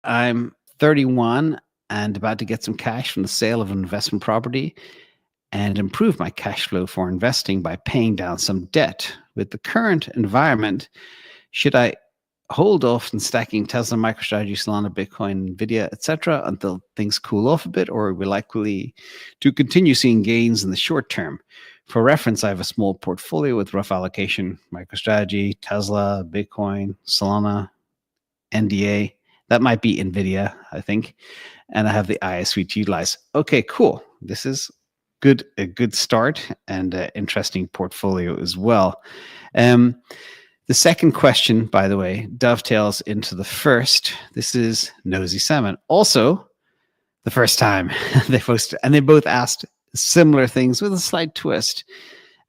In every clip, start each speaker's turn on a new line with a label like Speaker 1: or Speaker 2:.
Speaker 1: I'm 31 and about to get some cash from the sale of an investment property and improve my cash flow for investing by paying down some debt. With the current environment, should I hold off on stacking Tesla, MicroStrategy, Solana, Bitcoin, Nvidia, etc., until things cool off a bit, or are we likely to continue seeing gains in the short term? For reference, I have a small portfolio with rough allocation: MicroStrategy, Tesla, Bitcoin, Solana, NDA. That might be Nvidia, I think. And I have the ISV to utilize. Okay, cool. This is a good start and an interesting portfolio as well. The second question, by the way, dovetails into the first. This is Nosy Salmon. Also, the first time they posted, and they both asked similar things with a slight twist.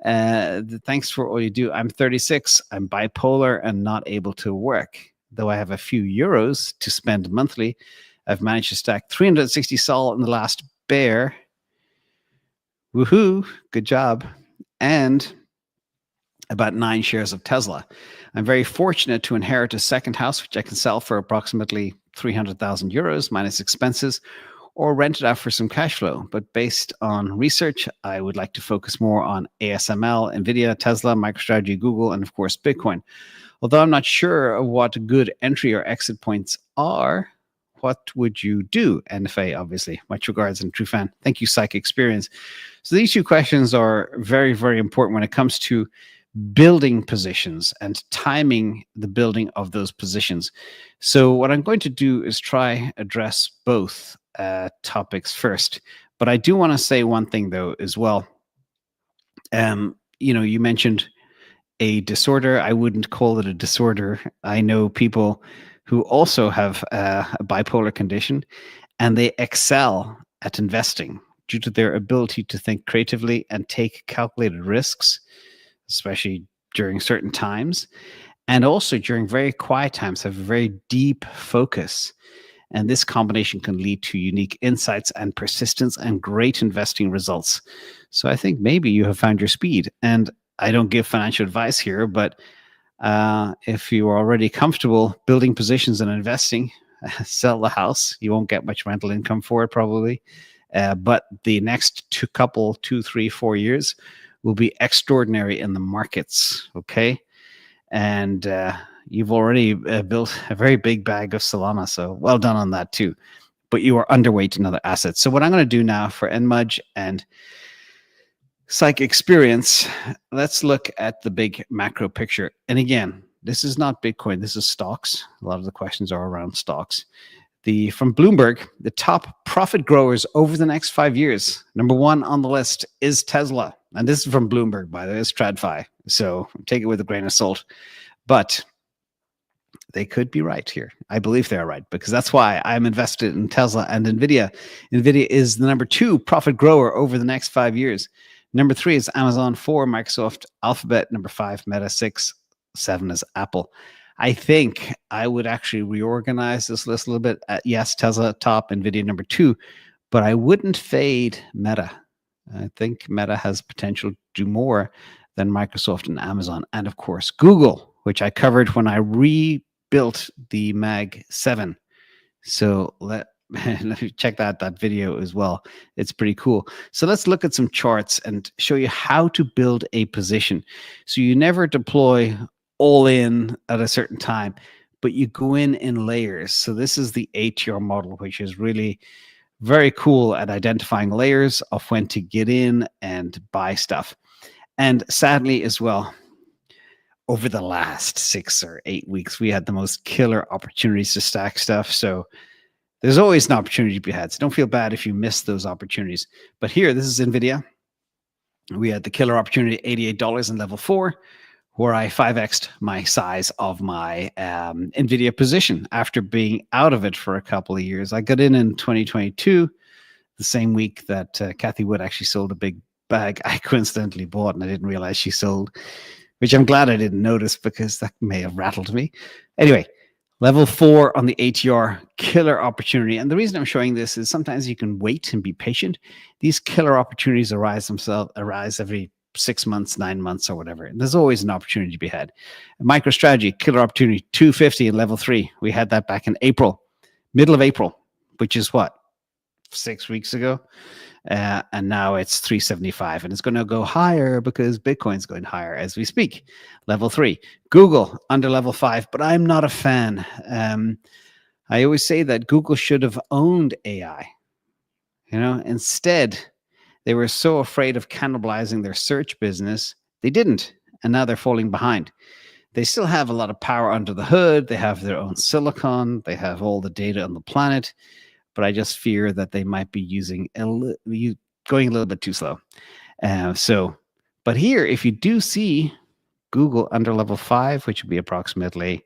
Speaker 1: Thanks for all you do. I'm 36. I'm bipolar and not able to work. Though I have a few euros to spend monthly, I've managed to stack 360 sol in the last bear. Woohoo! Good job. And about 9 shares of Tesla. I'm very fortunate to inherit a second house, which I can sell for approximately 300,000 euros minus expenses, or rent it out for some cash flow. But based on research, I would like to focus more on ASML, Nvidia, Tesla, MicroStrategy, Google, and of course, Bitcoin. Although I'm not sure of what good entry or exit points are, what would you do? NFA, obviously. Much regards and true fan. Thank you, Psych Experience. So these two questions are very, very important when it comes to building positions and timing the building of those positions. So what I'm going to do is try address both topics first. But I do want to say one thing though as well. You mentioned a disorder. I wouldn't call it a disorder. I know people who also have a bipolar condition, and they excel at investing due to their ability to think creatively and take calculated risks, especially during certain times, and also during very quiet times, have a very deep focus. And this combination can lead to unique insights and persistence and great investing results. So I think maybe you have found your speed. And I don't give financial advice here, but if you are already comfortable building positions and investing, sell the house. You won't get much rental income for it probably. But the next 2, 3, 4 years will be extraordinary in the markets, okay? And you've already built a very big bag of Solana, so well done on that too. But you are underweight in other assets. So what I'm going to do now for NMUJ and Psych Experience, let's look at the big macro picture. And again, this is not Bitcoin, this is stocks. A lot of the questions are around stocks. From Bloomberg, the top profit growers over the next 5 years. Number one on the list is Tesla. And this is from Bloomberg, by the way, it's TradFi. So take it with a grain of salt. But they could be right here. I believe they are right, because that's why I'm invested in Tesla and Nvidia. Nvidia is the number 2 profit grower over the next 5 years. Number 3 is Amazon, 4, Microsoft, Alphabet, number 5, Meta, 6, 7 is Apple. I think I would actually reorganize this list a little bit. Yes, Tesla top, Nvidia number 2, but I wouldn't fade Meta. I think Meta has potential to do more than Microsoft and Amazon. And of course, Google, which I covered when I rebuilt the Mag 7. So let me check that video as well. It's pretty cool. So let's look at some charts and show you how to build a position. So you never deploy all in at a certain time, but you go in layers. So this is the ATR model, which is really very cool at identifying layers of when to get in and buy stuff. And sadly as well, over the last 6 or 8 weeks, we had the most killer opportunities to stack stuff. So there's always an opportunity to be had. So don't feel bad if you miss those opportunities. But here, this is NVIDIA. We had the killer opportunity, $88 in level 4, where I 5x'd my size of my NVIDIA position after being out of it for a couple of years. I got in 2022, the same week that Kathy Wood actually sold a big bag I coincidentally bought, and I didn't realize she sold, which I'm glad I didn't notice because that may have rattled me. Anyway, level 4 on the ATR, killer opportunity. And the reason I'm showing this is sometimes you can wait and be patient. These killer opportunities arise every 6 months, 9 months, or whatever. And there's always an opportunity to be had. MicroStrategy, killer opportunity, 250 in level 3. We had that back in April. middle of April, which is what, 6 weeks ago. And now it's 375, and it's going to go higher because Bitcoin's going higher as we speak. Level 3, Google under level 5, but I'm not a fan. I always say that Google should have owned AI. Instead, they were so afraid of cannibalizing their search business, they didn't, and now they're falling behind. They still have a lot of power under the hood. They have their own silicon. They have all the data on the planet. But I just fear that they might be going a little bit too slow. But here, if you do see Google under level 5, which would be approximately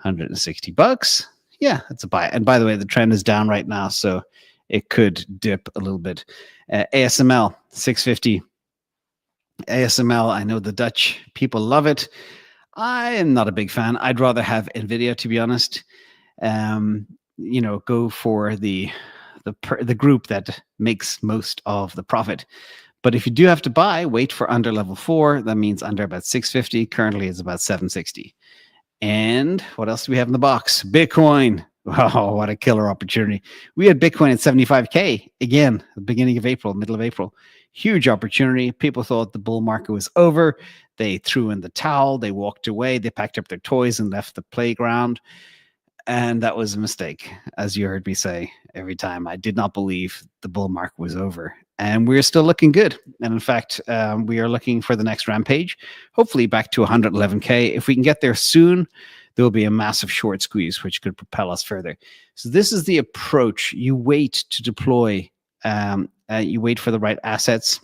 Speaker 1: $160, yeah, that's a buy. And by the way, the trend is down right now, so it could dip a little bit. ASML 650. ASML, I know the Dutch people love it. I am not a big fan. I'd rather have NVIDIA, to be honest. Go for the group that makes most of the profit. But if you do have to buy, wait for under level 4. That means under about 650. Currently, it's about 760. And what else do we have in the box? Bitcoin. Oh, what a killer opportunity. We had Bitcoin at 75K again, the beginning of April, middle of April. Huge opportunity. People thought the bull market was over. They threw in the towel. They walked away. They packed up their toys and left the playground. And that was a mistake, as you heard me say every time. I did not believe the bull market was over. And we're still looking good. And in fact, we are looking for the next rampage, hopefully back to 111K. If we can get there soon, there will be a massive short squeeze, which could propel us further. So this is the approach. You wait to deploy. You wait for the right assets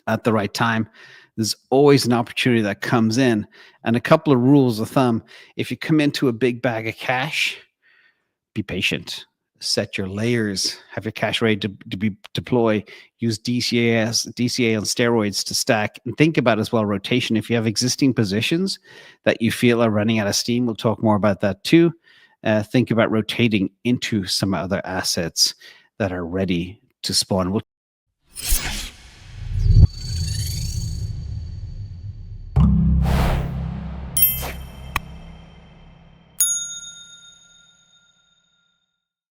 Speaker 1: at the right time. There's always an opportunity that comes in. And a couple of rules of thumb: if you come into a big bag of cash, be patient. Set your layers. Have your cash ready to be deploy. Use DCA on steroids to stack. And think about as well rotation. If you have existing positions that you feel are running out of steam, we'll talk more about that too. Think about rotating into some other assets that are ready to spawn. We'll